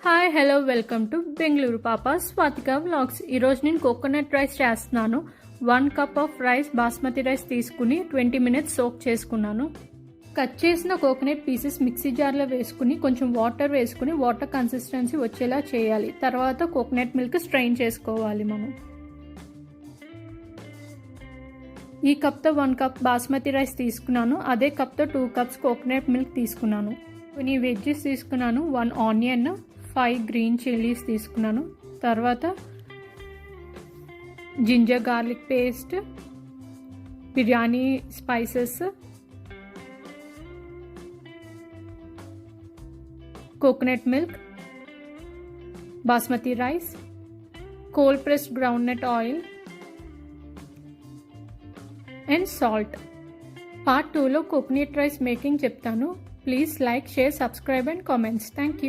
Hi hello welcome to Bengaluru పాపా Swathika vlogs. ఈరోజు నేను కోకోనట్ రైస్ చేస్తున్నాను. 1 cup of rice basmati rice తీసుకుని 20 మినిట్స్ సోక్ చేసుకున్నాను. కట్ చేసిన కోకోనట్ పీసెస్ మిక్సీ జార్లో వేసుకుని కొంచెం వాటర్ వేసుకుని వాటర్ కన్సిస్టెన్సీ వచ్చేలా చేయాలి. తర్వాత కోకోనట్ మిల్క్ స్ట్రెయిన్ చేసుకోవాలి. మనం ఈ కప్తో 1 కప్ బాస్మతి రైస్ తీసుకున్నాను. అదే కప్తో 2 కప్స్ కోకోనట్ మిల్క్ తీసుకున్నాను. కొన్ని వెజ్జెస్ తీసుకున్నాను. 1 ఆనియన్, 5 గ్రీన్ చిల్లీస్ తీసుకున్నాను. తర్వాత ginger garlic paste, biryani spices, coconut milk, basmati rice, cold pressed groundnut oil and salt. Part 2లో కోకోనట్ రైస్ మేకింగ్ చెప్తాను. Please like, share, subscribe and comments. Thank you.